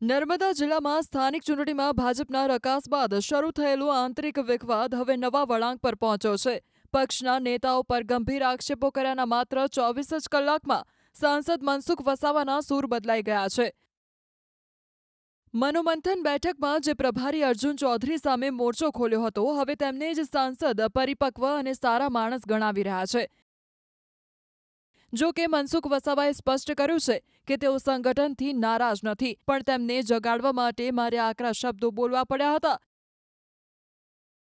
નર્મદા જિલ્લામાં સ્થાનિક ચૂંટણીમાં ભાજપના રકાસ બાદ શરૂ થયેલો આંતરિક વિવાદ હવે નવા વળાંક પર પહોંચ્યો છે. પક્ષના નેતાઓ પર ગંભીર આક્ષેપો કર્યાના માત્ર 24 જ કલાકમાં સાંસદ મનસુખ વસાવાના સૂર બદલાઈ ગયા છે. મનોમંથન બેઠકમાં જે પ્રભારી અર્જુન ચૌધરી સામે મોરચો ખોલ્યો હતો, હવે તેમને જ સાંસદ પરિપક્વ અને સારા માણસ ગણાવી રહ્યા છે. જો કે મનસુખ વસાવાએ સ્પષ્ટ કર્યું છે કે તેઓ સંગઠનથી નારાજ નથી, પણ તેમને જગાડવા માટે મારે આકરા શબ્દો બોલવા પડ્યા હતા.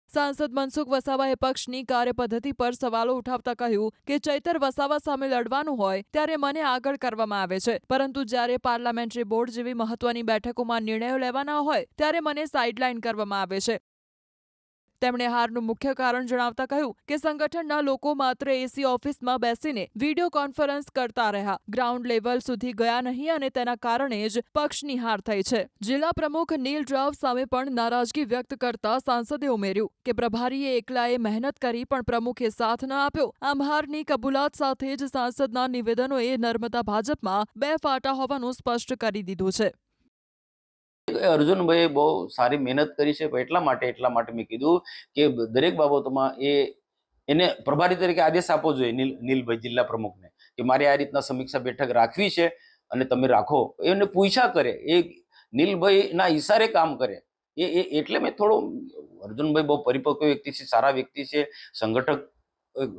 સાંસદ મનસુખ વસાવાએ પક્ષની કાર્યપદ્ધતિ પર સવાલો ઉઠાવતા કહ્યું કે ચૈતર વસાવા સામે લડવાનું હોય ત્યારે મને આગળ કરવામાં આવે છે, પરંતુ જ્યારે પાર્લામેન્ટરી બોર્ડ જેવી મહત્વની બેઠકોમાં નિર્ણયો લેવાના હોય ત્યારે મને સાઇડલાઇન કરવામાં આવે છે. તેમણે હારનું મુખ્ય કારણ જણાવતા કહ્યું કે સંગઠનના લોકો માત્ર એસી ઓફિસમાં બેસીને વિડીયો કોન્ફરન્સ કરતા રહ્યા, ગ્રાઉન્ડ લેવલ સુધી ગયા નહીં અને તેના કારણે જ પક્ષની હાર થઈ છે. જિલ્લા પ્રમુખ નીલ રાવ સામે પણ નારાજગી વ્યક્ત કરતા સાંસદે ઉમેર્યું કે પ્રભારીએ એકલાએ મહેનત કરી પણ પ્રમુખે સાથ ન આપ્યો. આમ હારની કબૂલાત સાથે જ સાંસદના નિવેદનોએ નર્મદા ભાજપમાં બે ફાટા હોવાનું સ્પષ્ટ કરી દીધું છે. અર્જુનભાઈએ બહુ સારી મહેનત કરી છે, એટલા માટે મેં કીધું કે દરેક બાબતોમાં એને પ્રભારી તરીકે આદેશ આપવો જોઈએ નીલભાઈ જિલ્લા પ્રમુખને કે મારે આ રીતના સમીક્ષા બેઠક રાખવી છે અને તમે રાખો. એને પૂછ્યા કરે, એ નીલભાઈના ઈશારે કામ કરે. એટલે મેં થોડો અર્જુનભાઈ બહુ પરિપક્વ વ્યક્તિ છે, સારા વ્યક્તિ છે,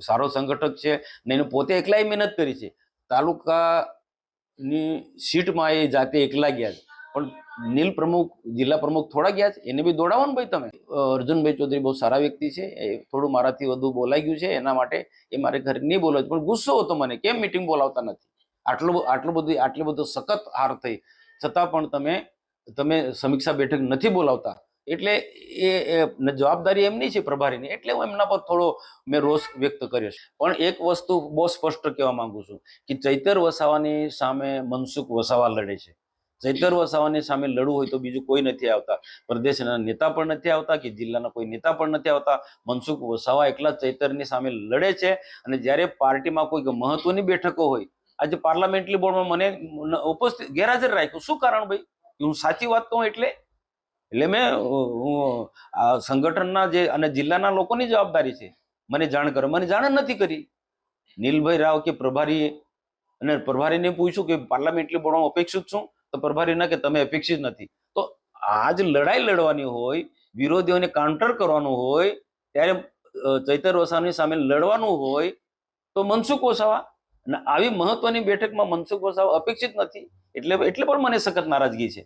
સારો સંગઠક છે ને એને પોતે એકલાય મહેનત કરી છે. તાલુકાની સીટમાં એ જાતે એકલા ગયા છે, પણ નીલ પ્રમુખ જિલ્લા પ્રમુખ થોડા ગયા છે, એને બી દોડાવો ને ભાઈ તમે. અર્જુનભાઈ ચૌધરી બહુ સારા વ્યક્તિ છે, એ થોડું મારાથી વધુ બોલાઈ ગયું છે, એના માટે એ મારે ઘરે નહીં બોલાવ, પણ ગુસ્સો હતો મને, કેમ મીટિંગ બોલાવતા નથી. આટલી બધું સખત હાર થઈ છતાં પણ તમે સમીક્ષા બેઠક નથી બોલાવતા, એટલે એ જવાબદારી એમની છે પ્રભારીની, એટલે હું એમના પર થોડો મેં રોષ વ્યક્ત કર્યો છે. પણ એક વસ્તુ બહુ સ્પષ્ટ કહેવા માંગુ છું કે ચૈતર વસાવાની સામે મનસુખ વસાવા લડે છે. ચૈતર વસાવાની સામે લડવું હોય તો બીજું કોઈ નથી આવતા, પ્રદેશના નેતા પણ નથી આવતા કે જિલ્લાના કોઈ નેતા પણ નથી આવતા. મનસુખ વસાવા એકલા ચૈતરની સામે લડે છે. અને જ્યારે પાર્ટીમાં કોઈ મહત્વની બેઠકો હોય, આજે પાર્લામેન્ટરી બોર્ડમાં મને ઉપસ્થિત ગેરહાજર રાખ્યું, શું કારણ ભાઈ? હું સાચી વાત કહું એટલે મેં સંગઠનના જે અને જિલ્લાના લોકોની જવાબદારી છે મને જાણ કરો, મને જાણ નથી કરી. નીલભાઈ રાવ કે પ્રભારીને પૂછ્યું કે પાર્લામેન્ટરી બોર્ડમાં અપેક્ષિત છું, તો પ્રભારી ના કે તમે અપેક્ષિત નથી. તો આજ લડાઈ લડવાની હોય, વિરોધીઓને કાઉન્ટર કરવાનું હોય, ત્યારે ચૈતર વસાવાની સામે લડવાનું હોય તો મનસુખ વસાવા, અને આવી મહત્વની બેઠકમાં મનસુખ વસાવા અપેક્ષિત નથી, એટલે પણ મને સખત નારાજગી છે.